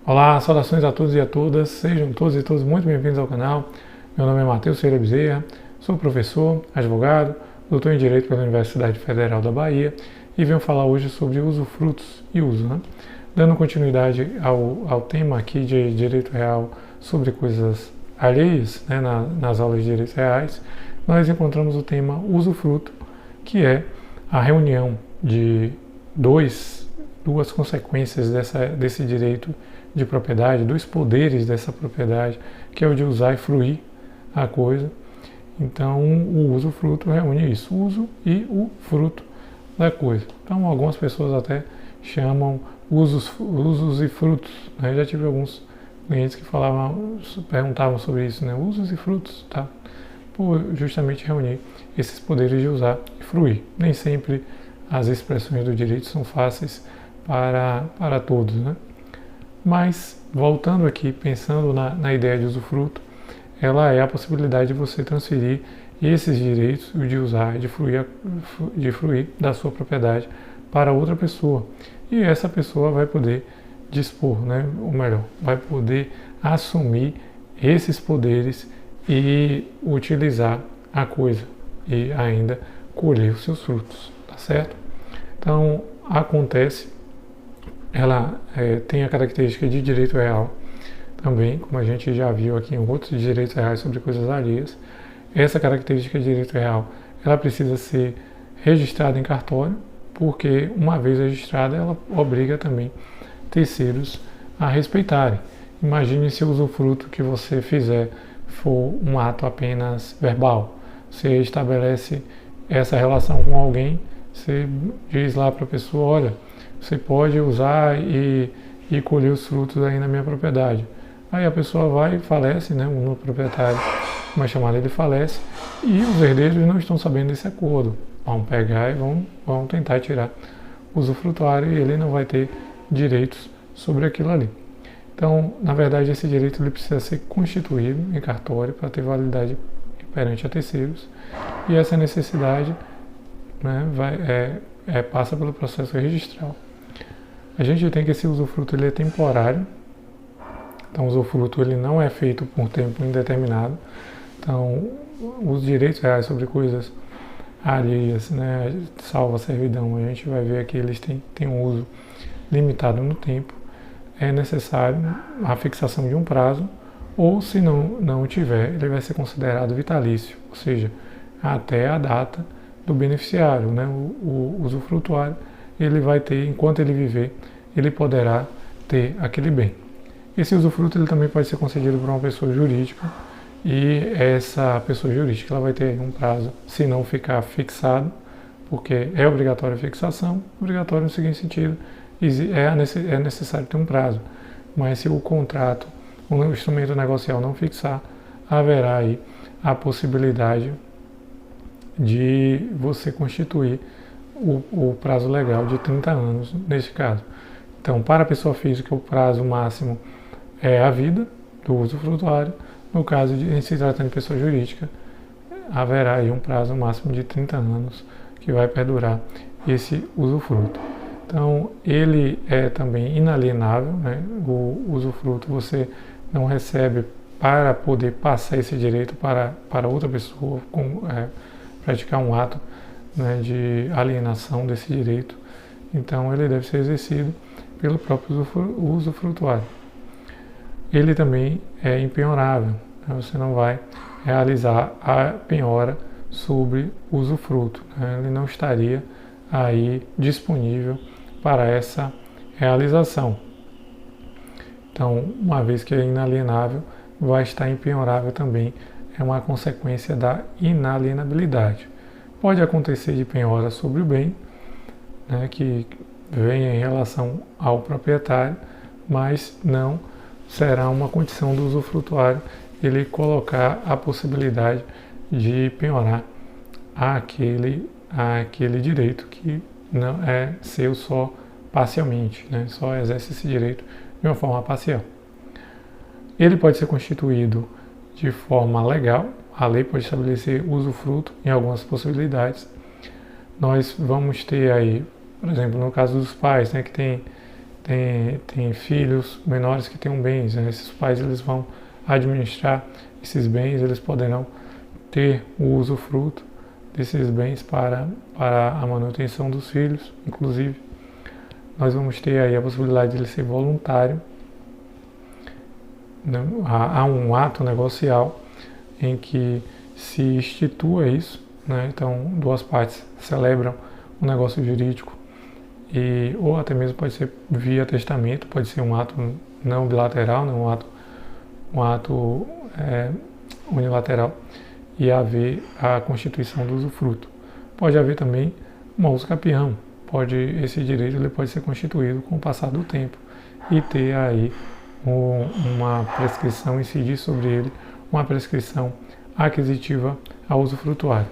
Olá, saudações a todos e a todas, sejam todos e todas muito bem-vindos ao canal. Meu nome é Matheus Ferreira Bezerra, sou professor, advogado, doutor em Direito pela Universidade Federal da Bahia e venho falar hoje sobre usufrutos e uso, Dando continuidade ao tema aqui de Direito Real sobre coisas alheias, nas aulas de Direitos Reais, nós encontramos o tema usufruto, que é a reunião de duas consequências desse direito de propriedade, dois poderes dessa propriedade, que é o de usar e fruir a coisa. Então, o usufruto reúne isso, o uso e o fruto da coisa. Então, algumas pessoas até chamam usos e frutos. Eu já tive alguns clientes que perguntavam sobre isso, usos e frutos, tá? Por justamente reunir esses poderes de usar e fruir. Nem sempre as expressões do direito são fáceis para todos, Mas, voltando aqui, pensando na ideia de usufruto, ela é a possibilidade de você transferir esses direitos, o de usar e de fruir da sua propriedade para outra pessoa. E essa pessoa vai poder dispor, ou melhor, vai poder assumir esses poderes e utilizar a coisa e ainda colher os seus frutos, tá certo? Então, ela tem a característica de direito real também, como a gente já viu aqui em outros direitos reais sobre coisas alheias. Essa característica de direito real, ela precisa ser registrada em cartório, porque uma vez registrada, ela obriga também terceiros a respeitarem. Imagine se o usufruto que você fizer for um ato apenas verbal. Você estabelece essa relação com alguém, você diz lá para a pessoa, olha, você pode usar e colher os frutos aí na minha propriedade. Aí a pessoa vai e falece, o proprietário, uma chamada, ele falece, e os herdeiros não estão sabendo desse acordo. Vão pegar e vão tentar tirar o usufrutuário e ele não vai ter direitos sobre aquilo ali. Então, na verdade, esse direito ele precisa ser constituído em cartório para ter validade perante a terceiros, e essa necessidade passa pelo processo registral. A gente tem que esse usufruto ele é temporário, então o usufruto ele não é feito por tempo indeterminado. Então, os direitos reais sobre coisas alheias, salvo a servidão, a gente vai ver que eles têm um uso limitado no tempo. É necessário a fixação de um prazo, ou se não tiver, ele vai ser considerado vitalício, ou seja, até a data do beneficiário, o usufrutuário, ele vai ter, enquanto ele viver, ele poderá ter aquele bem. Esse usufruto ele também pode ser concedido por uma pessoa jurídica, e essa pessoa jurídica ela vai ter um prazo, se não ficar fixado, porque é obrigatória a fixação, obrigatório no seguinte sentido, é necessário ter um prazo, mas se o contrato, o instrumento negocial não fixar, haverá aí a possibilidade de você constituir o prazo legal de 30 anos, neste caso. Então, para a pessoa física, o prazo máximo é a vida do usufrutuário. No caso de se tratando de pessoa jurídica, haverá aí um prazo máximo de 30 anos que vai perdurar esse usufruto. Então, ele é também inalienável, O usufruto você não recebe para poder passar esse direito para outra pessoa, praticar um ato de alienação desse direito. Então, ele deve ser exercido pelo próprio usufrutuário. Ele também é impenhorável, você não vai realizar a penhora sobre o usufruto, ele não estaria aí disponível para essa realização. Então, uma vez que é inalienável, vai estar impenhorável também, é uma consequência da inalienabilidade. Pode acontecer de penhora sobre o bem, que venha em relação ao proprietário, mas não será uma condição do usufrutuário ele colocar a possibilidade de penhorar aquele direito que não é seu só parcialmente, só exerce esse direito de uma forma parcial. Ele pode ser constituído de forma legal, a lei pode estabelecer usufruto em algumas possibilidades. Nós vamos ter aí, por exemplo, no caso dos pais, que tem tem filhos menores que tenham bens, né? Esses pais eles vão administrar esses bens, eles poderão ter o usufruto desses bens para a manutenção dos filhos. Inclusive, nós vamos ter aí a possibilidade de ele ser voluntário. Há um ato negocial em que se institua isso, né? Então, duas partes celebram um negócio jurídico, ou até mesmo pode ser via testamento, pode ser um ato não bilateral, né? um ato unilateral, e haver a constituição do usufruto. Pode haver também uma uso capião, esse direito ele pode ser constituído com o passar do tempo e ter aí uma prescrição, incidir sobre ele uma prescrição aquisitiva ao usufrutuário.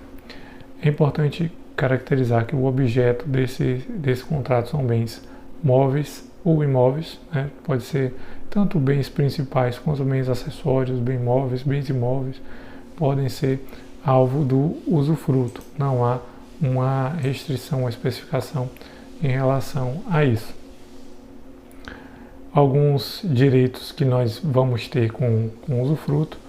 É importante caracterizar que o objeto desse contrato são bens móveis ou imóveis, né? Pode ser tanto bens principais quanto bens acessórios, bens móveis, bens imóveis, podem ser alvo do usufruto. Não há uma restrição, uma especificação em relação a isso. Alguns direitos que nós vamos ter com o usufruto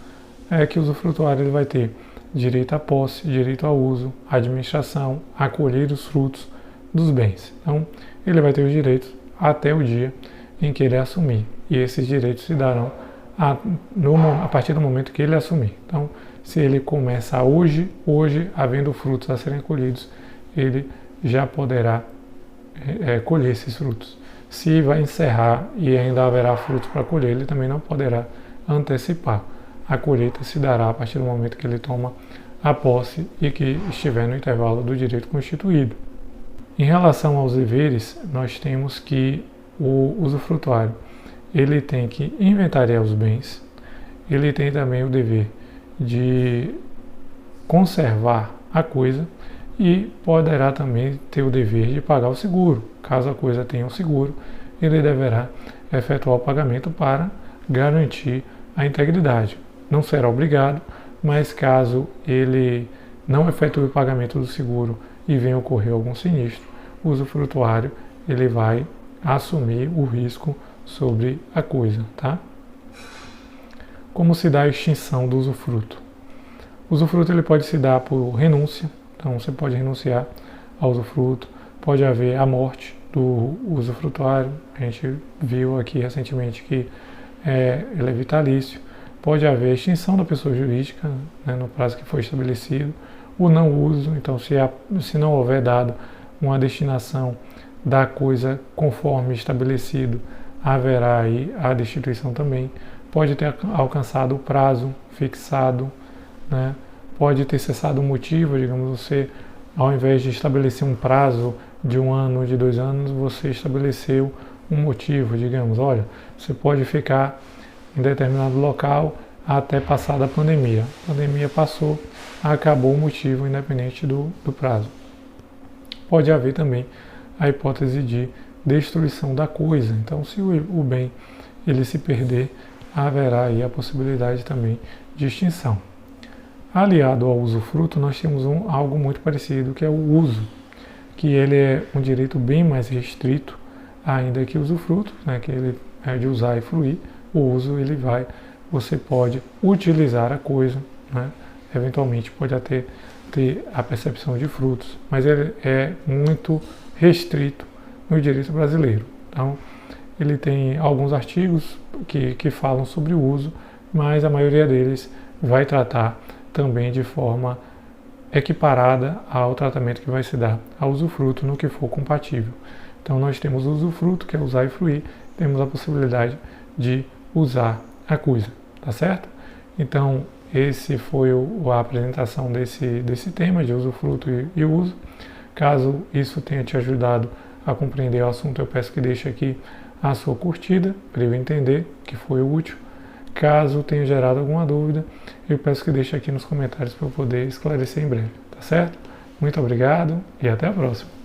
é que o usufrutuário ele vai ter direito à posse, direito ao uso, à administração, a colher os frutos dos bens. Então, ele vai ter os direitos até o dia em que ele assumir. E esses direitos se darão a partir do momento que ele assumir. Então, se ele começa hoje, havendo frutos a serem colhidos, ele já poderá colher esses frutos. Se vai encerrar e ainda haverá frutos para colher, ele também não poderá antecipar. A colheita se dará a partir do momento que ele toma a posse e que estiver no intervalo do direito constituído. Em relação aos deveres, nós temos que o usufrutuário ele tem que inventariar os bens, ele tem também o dever de conservar a coisa e poderá também ter o dever de pagar o seguro. Caso a coisa tenha um seguro, ele deverá efetuar o pagamento para garantir a integridade. Não será obrigado, mas caso ele não efetue o pagamento do seguro e venha ocorrer algum sinistro, o usufrutuário ele vai assumir o risco sobre a coisa, tá? Como se dá a extinção do usufruto? O usufruto ele pode se dar por renúncia, então você pode renunciar ao usufruto, pode haver a morte do usufrutuário, a gente viu aqui recentemente que ele é vitalício, pode haver a extinção da pessoa jurídica, né, no prazo que foi estabelecido, o não uso, então se não houver dado uma destinação da coisa conforme estabelecido, haverá aí a destituição também. Pode ter alcançado o prazo fixado, né? Pode ter cessado o motivo, digamos, você, ao invés de estabelecer um prazo de 1 ano, de 2 anos, você estabeleceu um motivo, digamos, olha, você pode ficar em determinado local até passar da pandemia. A pandemia passou, acabou o motivo, independente do prazo. Pode haver também a hipótese de destruição da coisa. Então, se o bem ele se perder, haverá aí a possibilidade também de extinção. Aliado ao usufruto, nós temos algo muito parecido, que é o uso, que ele é um direito bem mais restrito, ainda que o usufruto, né, que ele é de usar e fruir. O uso você pode utilizar a coisa, né, eventualmente pode até ter a percepção de frutos, mas ele é muito restrito no direito brasileiro. Então, ele tem alguns artigos que falam sobre o uso, mas a maioria deles vai tratar também de forma equiparada ao tratamento que vai se dar ao usufruto no que for compatível. Então, nós temos o usufruto, que é usar e fruir, temos a possibilidade de usar a coisa, tá certo? Então, esse foi a apresentação desse tema de usufruto e uso. Caso isso tenha te ajudado a compreender o assunto, eu peço que deixe aqui a sua curtida, para eu entender que foi útil. Caso tenha gerado alguma dúvida, eu peço que deixe aqui nos comentários para eu poder esclarecer em breve, tá certo? Muito obrigado e até a próxima.